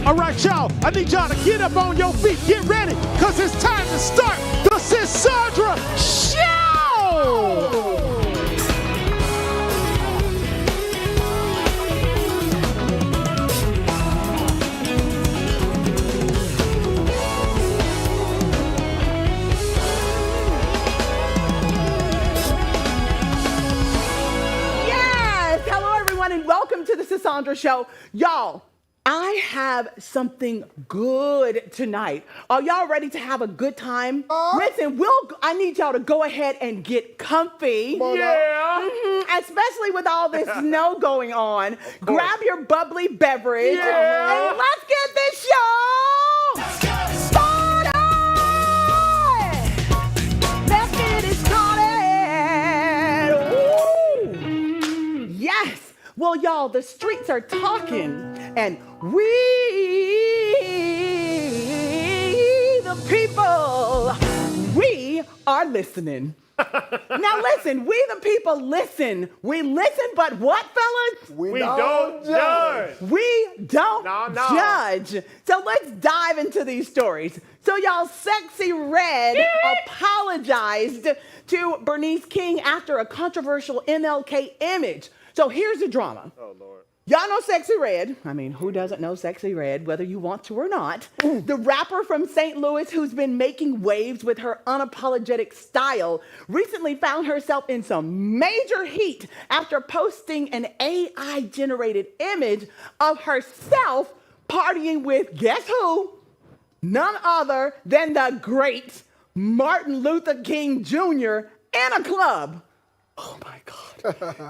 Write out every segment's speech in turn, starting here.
All right, y'all, I need y'all to get up on your feet. Get ready, because it's time to start the Sandra Show! And welcome to the Sandra Show. Y'all, I have something good tonight. Are y'all ready to have a good time? Listen, I need y'all to go ahead and get comfy. Yeah. Especially with all this snow going on. Grab your bubbly beverage. Yeah. And let's get this show started. Let's get it started. Ooh. Yes. Well, y'all, the streets are talking, and we, the people, we are listening. Now, listen, we the people listen. We listen, but what, fellas? We don't judge. We don't judge. So let's dive into these stories. So y'all, Sexy Red apologized to Bernice King after a controversial MLK image. So here's the drama. Oh, Lord. Y'all know Sexy Red. I mean, who doesn't know Sexy Red, whether you want to or not? The rapper from St. Louis who's been making waves with her unapologetic style recently found herself in some major heat after posting an AI-generated image of herself partying with, guess who? None other than the great Martin Luther King Jr. in a club. Oh my God.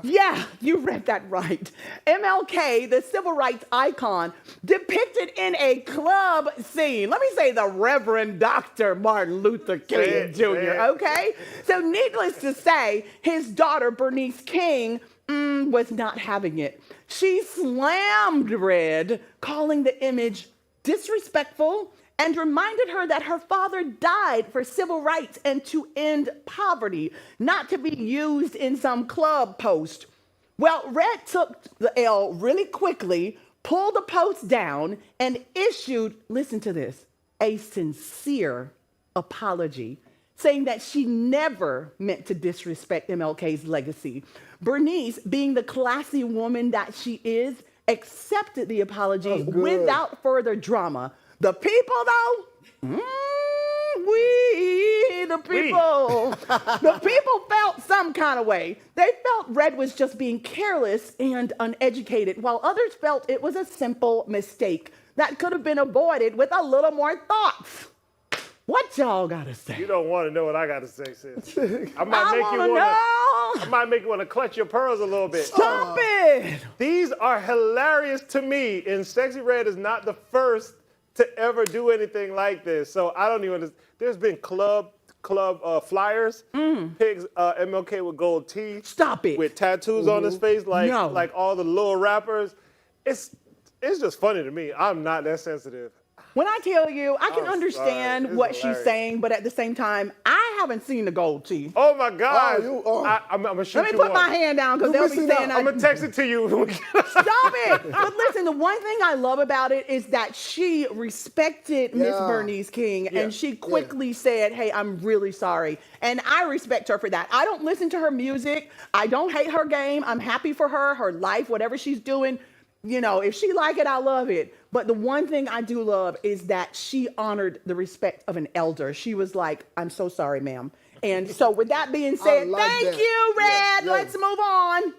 Yeah, you read that right. MLK, the civil rights icon, depicted in a club scene. Let me say the Reverend Dr. Martin Luther King Jr., okay? So needless to say, his daughter, Bernice King, was not having it. She slammed Red, calling the image disrespectful, and reminded her that her father died for civil rights and to end poverty, not to be used in some club post. Well, Red took the L really quickly, pulled the post down, and issued, listen to this, a sincere apology, saying that she never meant to disrespect MLK's legacy. Bernice, being the classy woman that she is, accepted the apology without further drama. The people, though, the people felt some kind of way. They felt Red was just being careless and uneducated, while others felt it was a simple mistake that could have been avoided with a little more thought. What y'all gotta say? You don't want to know what I gotta say, sis. I might make you want to clutch your pearls a little bit. Stop it! These are hilarious to me, and Sexy Red is not the first to ever do anything like this. So I don't even, there's been club flyers, pigs, MLK with gold teeth. Stop it. With tattoos on his face, like all the little rappers. It's just funny to me. I'm not that sensitive. When I tell you, I can understand what she's saying, but at the same time, I haven't seen the gold teeth. Oh my God! I'm gonna shoot you. Let me put my hand down because they'll be saying I'm gonna text it to you. Stop it! But listen, the one thing I love about it is that she respected Miss Bernice King, and she quickly said, "Hey, I'm really sorry," and I respect her for that. I don't listen to her music. I don't hate her game. I'm happy for her life, whatever she's doing. You know, if she like it, I love it. But the one thing I do love is that she honored the respect of an elder. She was like, I'm so sorry, ma'am. And so with that being said, thank you, Red. Let's move on.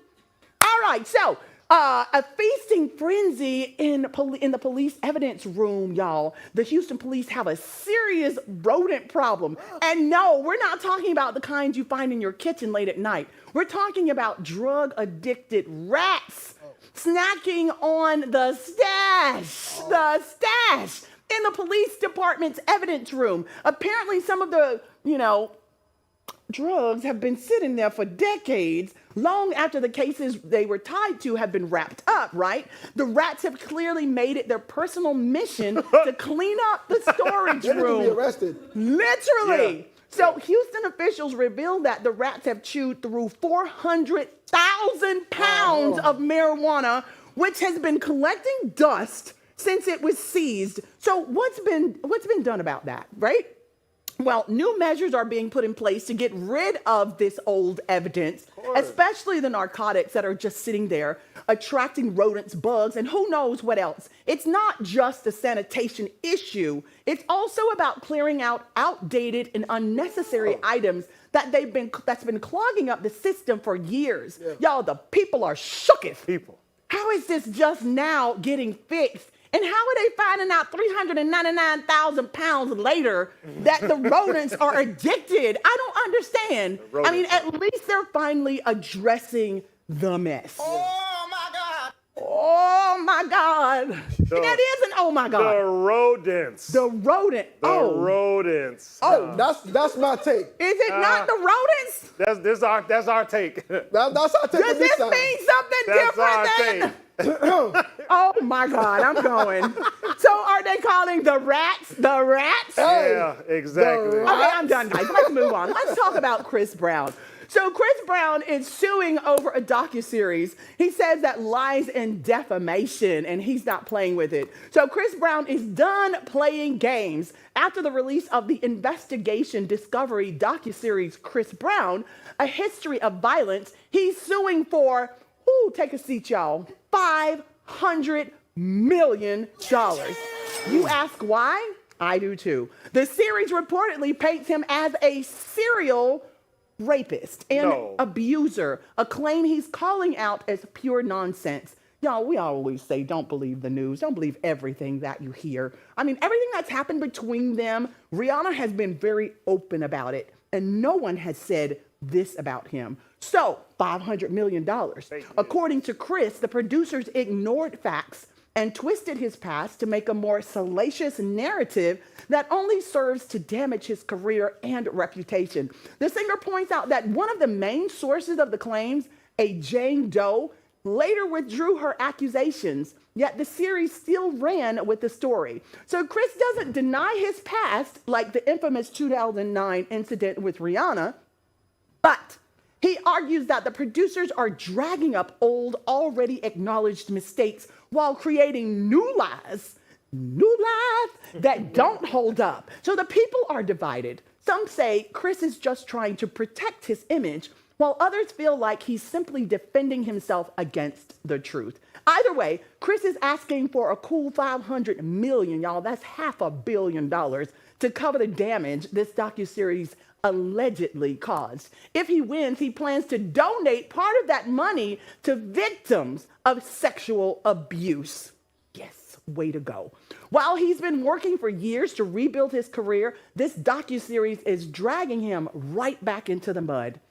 All right, so a feasting frenzy in the police evidence room, y'all. The Houston police have a serious rodent problem. And no, we're not talking about the kinds you find in your kitchen late at night. We're talking about drug-addicted rats snacking on the stash in the police department's evidence room. Apparently some of the, drugs have been sitting there for decades, long after the cases they were tied to have been wrapped up, right? The rats have clearly made it their personal mission to clean up the storage room. To be arrested. Literally. Yeah. So Houston officials revealed that the rats have chewed through 400,000 pounds of marijuana, which has been collecting dust since it was seized. So what's been done about that, right? Well, new measures are being put in place to get rid of this old evidence, especially the narcotics that are just sitting there, attracting rodents, bugs, and who knows what else. It's not just a sanitation issue. It's also about clearing out outdated and unnecessary items that's been clogging up the system for years. Y'all, the people are shooketh. People. How is this just now getting fixed? And how are they finding out 399,000 pounds later that the rodents are addicted? I don't understand. I mean, at least they're finally addressing the mess. Oh my God. Oh my God. That is an oh my God. The rodents. The rodent. The rodents. Oh, That's my take. is it not the rodents? That's our take. That's our take. Does this mean something That's our different than? take. Oh my God, I'm going. So are they calling the rats the rats? Yeah, exactly. Okay, I'm done, guys. Let's move on. Let's talk about Chris Brown. So Chris Brown is suing over a docuseries. He says that lies and defamation, and he's not playing with it. So Chris Brown is done playing games. After the release of the investigation discovery docuseries Chris Brown, A History of Violence, he's suing for, take a seat, y'all, $500 million. You ask why? I do too. The series reportedly paints him as a serial rapist and abuser, a claim he's calling out as pure nonsense. Y'all, we always say don't believe the news. Don't believe everything that you hear. I mean, everything that's happened between them, Rihanna has been very open about it, and no one has said this about him. So, $500 million. According to Chris, the producers ignored facts and twisted his past to make a more salacious narrative that only serves to damage his career and reputation. The singer points out that one of the main sources of the claims, a Jane Doe, later withdrew her accusations, yet the series still ran with the story. So Chris doesn't deny his past, like the infamous 2009 incident with Rihanna, but he argues that the producers are dragging up old, already acknowledged mistakes while creating new lies that don't hold up. So the people are divided. Some say Chris is just trying to protect his image, while others feel like he's simply defending himself against the truth. Either way, Chris is asking for a cool $500 million, y'all. That's $500 million to cover the damage this docuseries allegedly caused. If he wins, he plans to donate part of that money to victims of sexual abuse. Yes, way to go. While he's been working for years to rebuild his career, this docuseries is dragging him right back into the mud.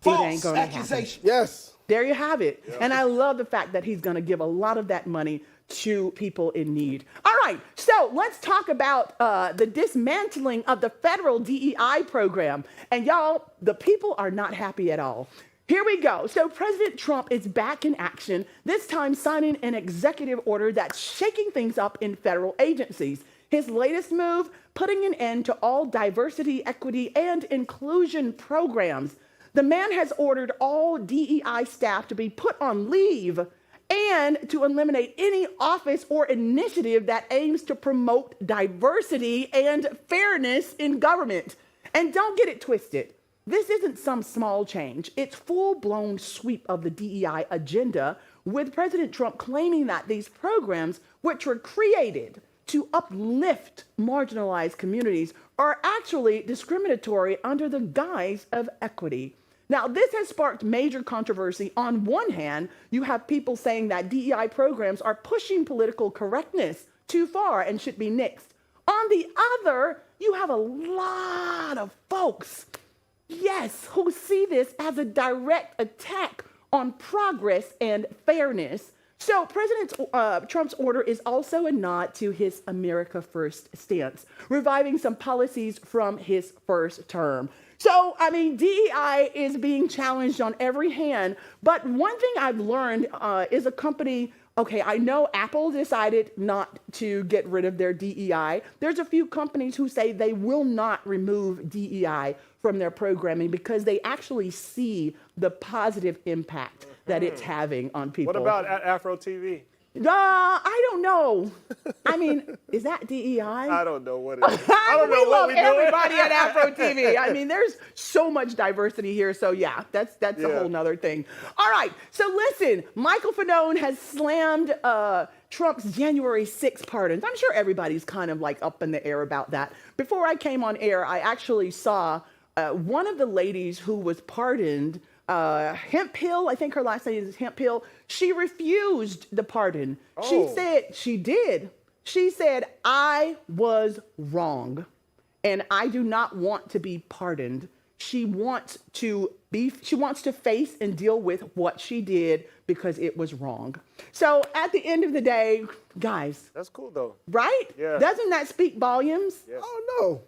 False it ain't gonna accusation. happen. Yes. There you have it. Yep. And I love the fact that he's going to give a lot of that money to people in need. All right, so let's talk about the dismantling of the federal DEI program. And y'all, the people are not happy at all. Here we go. So President Trump is back in action, this time signing an executive order that's shaking things up in federal agencies. His latest move, putting an end to all diversity, equity, and inclusion programs. The man has ordered all DEI staff to be put on leave and to eliminate any office or initiative that aims to promote diversity and fairness in government. And don't get it twisted. This isn't some small change. It's full-blown sweep of the DEI agenda, with President Trump claiming that these programs, which were created to uplift marginalized communities, are actually discriminatory under the guise of equity. Now, this has sparked major controversy. On one hand, you have people saying that DEI programs are pushing political correctness too far and should be nixed. On the other, you have a lot of folks, yes, who see this as a direct attack on progress and fairness. So President Trump's order is also a nod to his America First stance, reviving some policies from his first term. So, I mean, DEI is being challenged on every hand. But one thing I've learned is a company, okay, I know Apple decided not to get rid of their DEI. There's a few companies who say they will not remove DEI from their programming because they actually see the positive impact that it's having on people. What about Afro TV? I don't know. I mean, is that DEI? I don't know what it is. I don't know we what love we doing. everybody at Afro TV. I mean, there's so much diversity here. So yeah, that's a Yeah. whole nother thing. All right. So listen, Michael Fanone has slammed Trump's January 6th pardons. I'm sure everybody's kind of like up in the air about that. Before I came on air, I actually saw one of the ladies who was pardoned, Hemphill, I think her last name is Hemphill. She refused the pardon. She Oh. said she did. She said, I was wrong and I do not want to be pardoned. She wants to face and deal with what she did because it was wrong. So at the end of the day, guys, That's cool though. right? Yeah. Doesn't that speak volumes? Yeah. I don't know.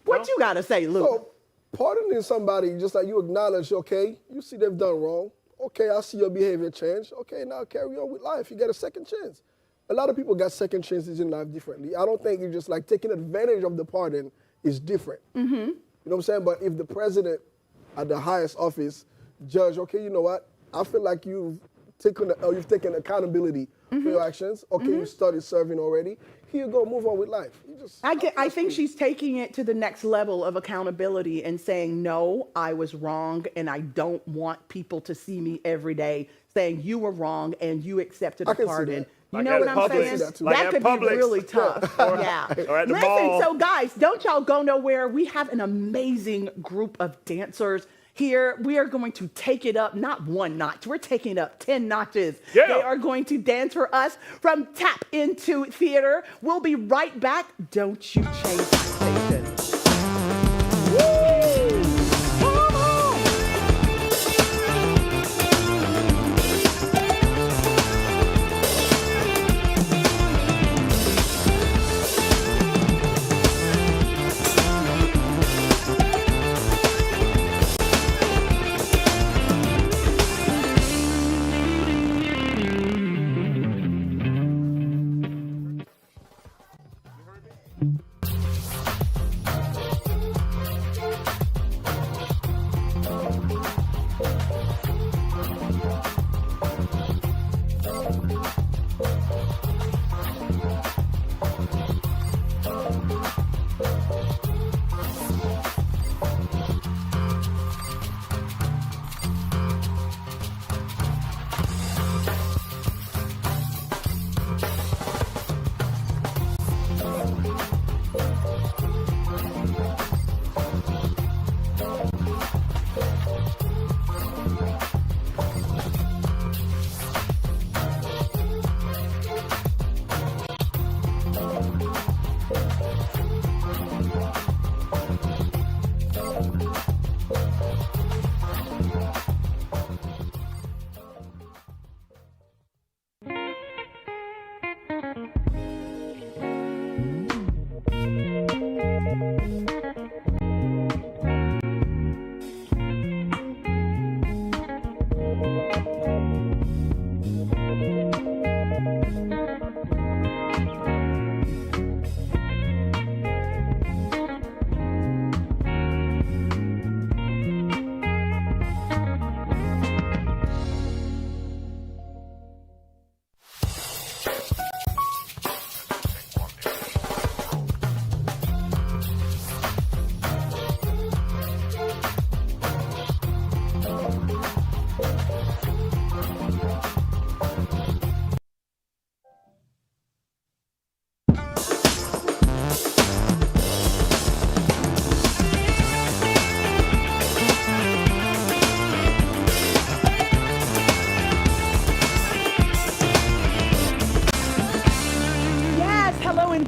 What you got to say, Luke? So, pardoning somebody, just like you acknowledge, okay, you see they've done wrong. Okay, I see your behavior change. Okay, now carry on with life. You get a second chance. A lot of people got second chances in life differently. I don't think you just like taking advantage of the pardon is different. Mm-hmm. You know what I'm saying? But if the president at the highest office judge, okay, you know what? I feel like you've taken accountability for your actions. Okay, you started serving already. Here you go, move on with life. I think she's taking it to the next level of accountability and saying, no, I was wrong, and I don't want people to see me every day saying you were wrong and you accepted I a can see pardon. that. You Like know at what I'm Publix. saying? Like That at could be Publix. really tough. Yeah. Or at the Listen, mall. so guys, don't y'all go nowhere. We have an amazing group of dancers here. We are going to take it up, not one notch. We're taking it up 10 notches. Yeah. They are going to dance for us from Tap Into Theater. We'll be right back. Don't you change that station. Woo! Come on!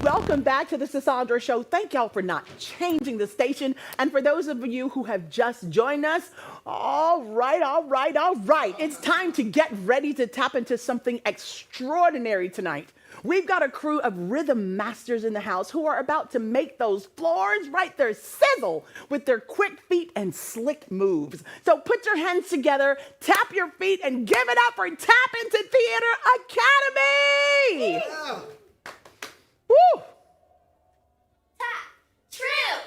Welcome back to the Sasandra Show. Thank y'all for not changing the station. And for those of you who have just joined us, all right. It's time to get ready to tap into something extraordinary tonight. We've got a crew of rhythm masters in the house who are about to make those floors right there sizzle with their quick feet and slick moves. So put your hands together, tap your feet, and give it up for Tap Into Theater Academy! Yeah. Woo! Tap, trill,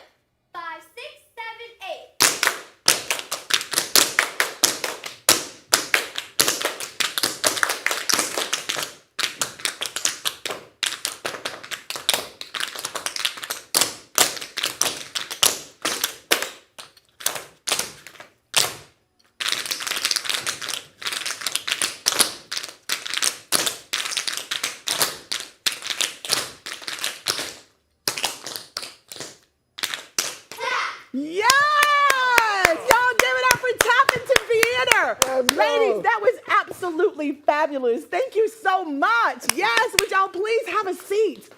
5, 6, 7, 8. absolutely fabulous. Thank you so much. Yes, would y'all please have a seat?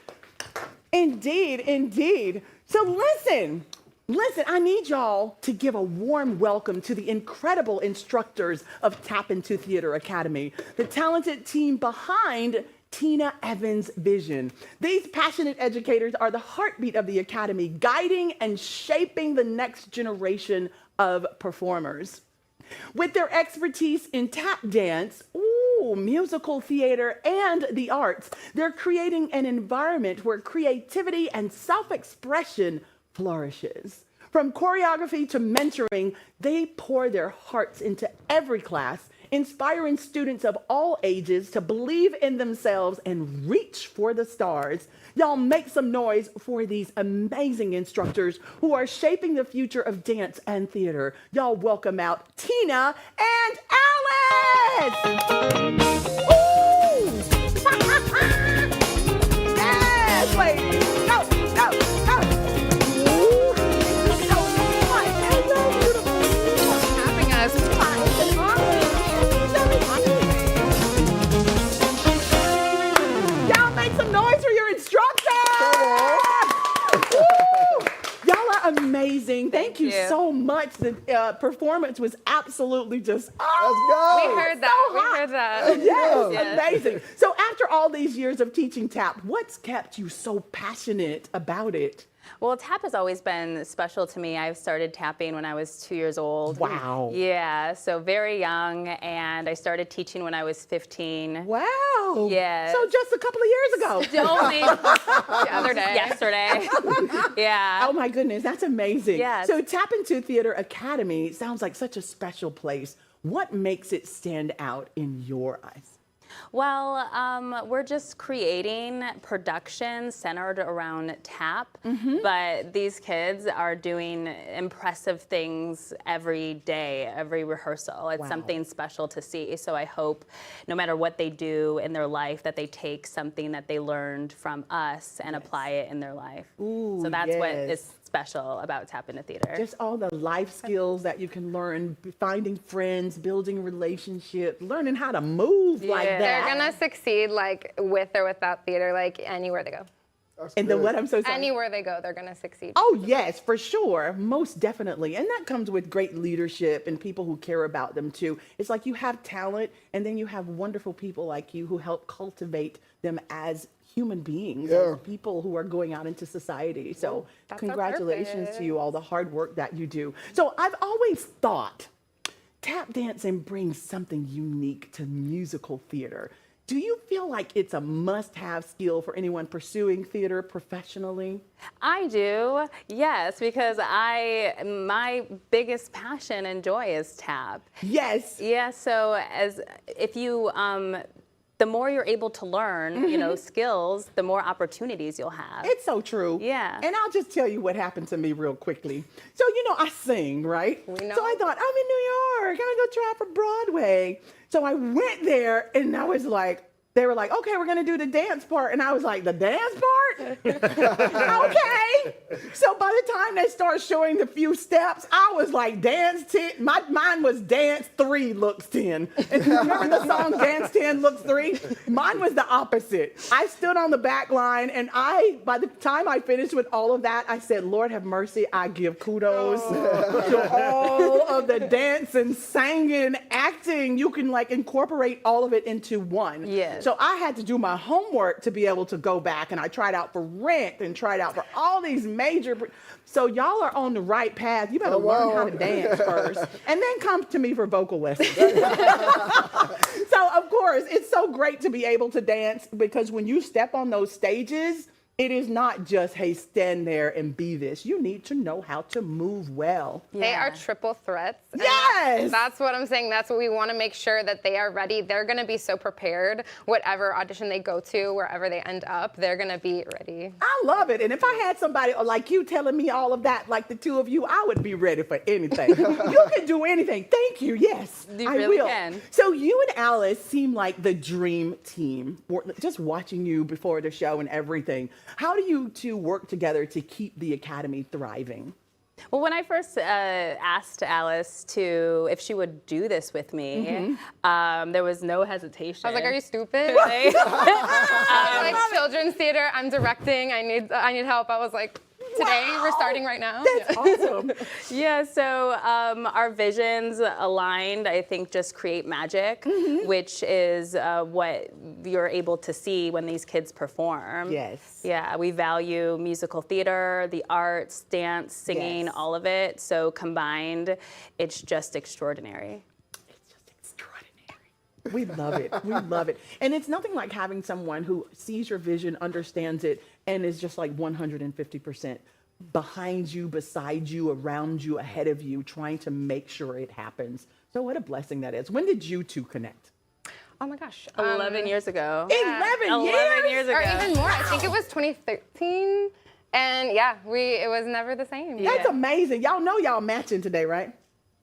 Indeed, indeed. So listen, I need y'all to give a warm welcome to the incredible instructors of Tap Into Theater Academy, the talented team behind Tina Evans' vision. These passionate educators are the heartbeat of the Academy, guiding and shaping the next generation of performers. With their expertise in tap dance, musical theater, and the arts, they're creating an environment where creativity and self-expression flourishes. From choreography to mentoring, they pour their hearts into every class, inspiring students of all ages to believe in themselves and reach for the stars. Y'all make some noise for these amazing instructors who are shaping the future of dance and theater. Y'all welcome out Tina and Alice! Woo! Yes, ladies! Go, go, go! Ooh, so much. Hello, beautiful. Having us. Y'all make some noise for your instructor! Y'all are amazing. Thank you you. so much. The performance was absolutely just Let's go. We heard that. so We hot. heard that. Yes, Yes. amazing. So after all these years of teaching tap, what's kept you so passionate about it? Well, tap has always been special to me. I started tapping when I was 2 years old. Wow. Yeah, so very young, and I started teaching when I was 15. Wow. Yes. So just a couple of years ago. Only The other day. yesterday. Yeah. Oh my goodness, that's amazing. Yes. So Tap Into Theater Academy sounds like such a special place. What makes it stand out in your eyes? Well, we're just creating productions centered around tap, but these kids are doing impressive things every day, every rehearsal. It's Wow. something special to see. So I hope no matter what they do in their life, that they take something that they learned from us and apply it in their life. Ooh, So that's what yes. is special about Tap Into Theater. Just all the life skills that you can learn, finding friends, building relationships, learning how to move like Yeah. that. They're gonna succeed like with or without theater, like anywhere they go. That's And then good. what I'm so sorry. Anywhere they go, they're gonna succeed. Oh, yes, for sure. Most definitely. And that comes with great leadership and people who care about them too. It's like you have talent and then you have wonderful people like you who help cultivate them as human beings, Yeah. as people who are going out into society. So that's our congratulations purpose. to you, all the hard work that you do. So I've always thought tap dancing brings something unique to musical theater. Do you feel like it's a must-have skill for anyone pursuing theater professionally? I do, yes, because my biggest passion and joy is tap. Yes. Yeah, so if you the more you're able to learn, skills, the more opportunities you'll have. It's so true. Yeah. And I'll just tell you what happened to me real quickly. So, I sing, right? We know. So I thought, I'm in New York. I'm going to go try out for Broadway. So I went there and I was like, they were like, okay, we're going to do the dance part. And I was like, the dance part? Okay. So by the time they start showing the few steps, I was like, dance 10. Mine was dance 3 looks 10. And you remember the song Dance 10 looks 3? Mine was the opposite. I stood on the back line and by the time I finished with all of that, I said, Lord have mercy, I give kudos to all of the dance and singing, acting. You can incorporate all of it into one. Yes. So I had to do my homework to be able to go back, and I tried out for Rent and tried out for all these major. So y'all are on the right path. You better learn how to dance first, and then come to me for vocal lessons. So of course, it's so great to be able to dance because when you step on those stages, it is not just, hey, stand there and be this. You need to know how to move well. They are triple threats. and Yes! That's what I'm saying. That's what we want to make sure that they are ready. They're going to be so prepared. Whatever audition they go to, wherever they end up, they're going to be ready. I love it. And if I had somebody like you telling me all of that, like the two of you, I would be ready for anything. You can do anything. Thank you. Yes, You I really will. can. So you and Alice seem like the dream team. Just watching you before the show and everything. How do you two work together to keep the Academy thriving? Well, when I first asked Alice if she would do this with me, there was no hesitation. I was like, "Are you stupid?" Like, like children's theater. I'm directing. I need help. I was like, "Today we're starting right now." That's awesome. Yeah, so our visions aligned, I think, just create magic, which is what you're able to see when these kids perform. Yes. Yeah, we value musical theater, the arts, dance, singing, Yes. all of it. So combined, it's just extraordinary. It's just extraordinary. We love it. We love it. And it's nothing like having someone who sees your vision, understands it, and is just like 150% behind you, beside you, around you, ahead of you, trying to make sure it happens. So what a blessing that is. When did you two connect? Oh my gosh. 11 years ago. 11 years? 11 years ago. Or even more. I think it was 2013. And yeah, it was never the same. That's amazing. Y'all know y'all matching today, right?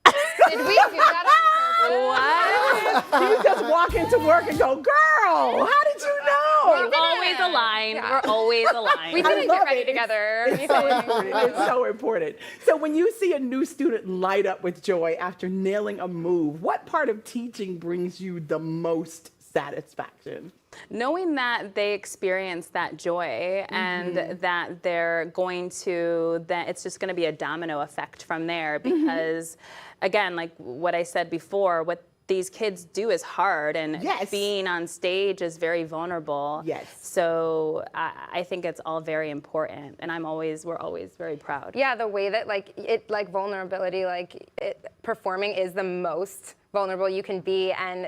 Did we do that on purpose? What? You just walk into work and go, girl, how did you know? We're always aligned. Yeah. We're always aligned. We didn't love get ready it. together. It's so important. It's so important. So when you see a new student light up with joy after nailing a move, what part of teaching brings you the most satisfaction? Knowing that they experience that joy and that they're going to, that it's just going to be a domino effect from there because, again, like what I said before, what these kids do is hard and Yes. being on stage is very vulnerable. Yes. So I think it's all very important and we're always very proud. Yeah, the way that vulnerability, performing is the most vulnerable you can be, and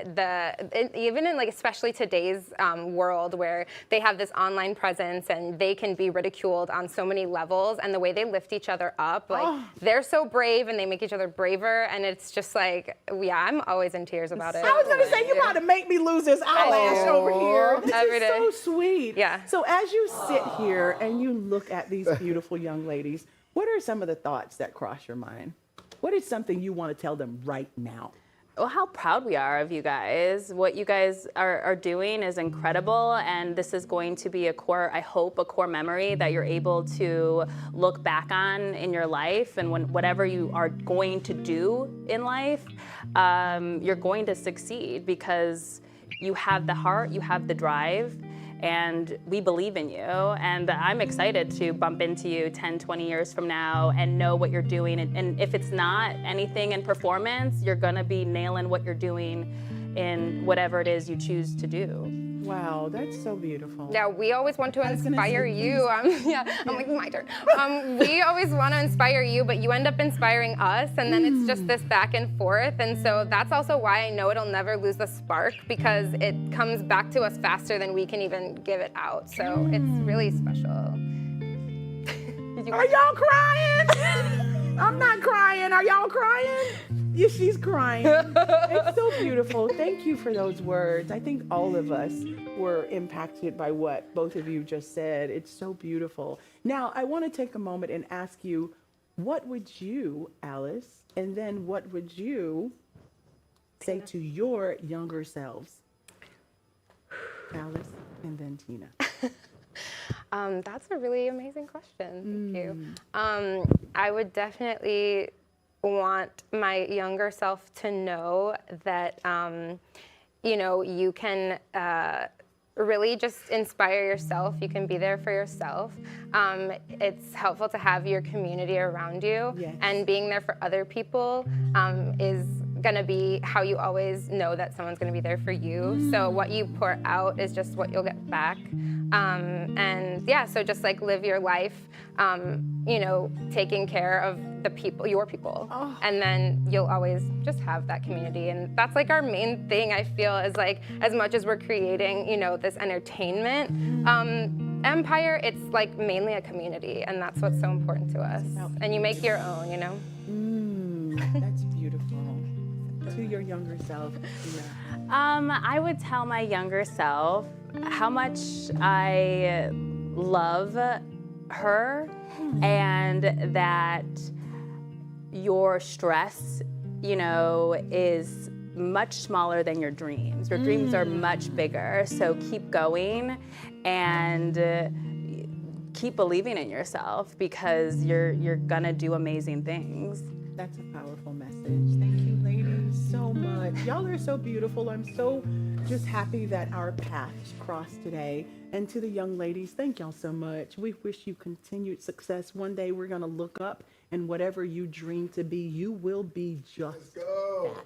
even in especially today's world where they have this online presence and they can be ridiculed on so many levels, and the way they lift each other up, they're so brave and they make each other braver, and it's just I'm always in tears about it. I was gonna say, you about to make me lose this eyelash over here. This Every is day. so sweet. Yeah. So as you sit here and you look at these beautiful young ladies, what are some of the thoughts that cross your mind? What is something you want to tell them right now? Well, how proud we are of you guys. What you guys are doing is incredible, and this is going to be I hope, a core memory that you're able to look back on in your life, and whatever you are going to do in life, you're going to succeed because you have the heart, you have the drive, and we believe in you. And I'm excited to bump into you 10, 20 years from now and know what you're doing. And if it's not anything in performance, you're gonna be nailing what you're doing in whatever it is you choose to do. Wow, that's so beautiful. Yeah, we always want to was gonna inspire say, you. I'm like, my turn. We always want to inspire you, but you end up inspiring us, and then it's just this back and forth. And so that's also why I know it'll never lose the spark, because it comes back to us faster than we can even give it out. So it's really special. Are y'all crying? I'm not crying. Are y'all crying? Yeah, she's crying. It's so beautiful. Thank you for those words. I think all of us were impacted by what both of you just said. It's so beautiful. Now, I want to take a moment and ask you, what would you, Alice, and then what would you say to your younger selves? Alice and then Tina. That's a really amazing question. Thank you. I would definitely want my younger self to know that, you can really just inspire yourself. You can be there for yourself. It's helpful to have your community around you, Yes. and being there for other people is gonna be how you always know that someone's gonna be there for you. So what you pour out is just what you'll get back. And yeah, so just live your life, taking care of the people, your people. Oh. And then you'll always just have that community. And that's our main thing, I feel, is as much as we're creating, this entertainment empire, it's mainly a community. And that's what's so important to us. And you make your own, That's beautiful. To your younger self, Tina. I would tell my younger self how much I love her, and that your stress, is much smaller than your dreams. Your dreams are much bigger, so keep going and keep believing in yourself because you're gonna do amazing things. That's a powerful message. Thank you, ladies, so much. Y'all are so beautiful. I'm so just happy that our paths crossed today. And to the young ladies, thank y'all so much. We wish you continued success. One day we're going to look up, and whatever you dream to be, you will be just that.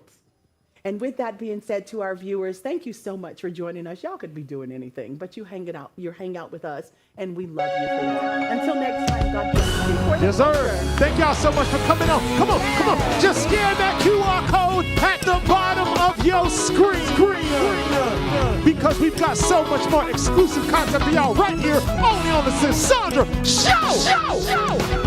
And with that being said, to our viewers, thank you so much for joining us. Y'all could be doing anything, but you hang out with us, and we love you for that. Until next time, God bless you. Yes, sir. Thank y'all so much for coming on. Come on, come on. Just scan that QR code at the bottom of your screen. Because we've got so much more exclusive content for y'all right here only on the Sandra Show.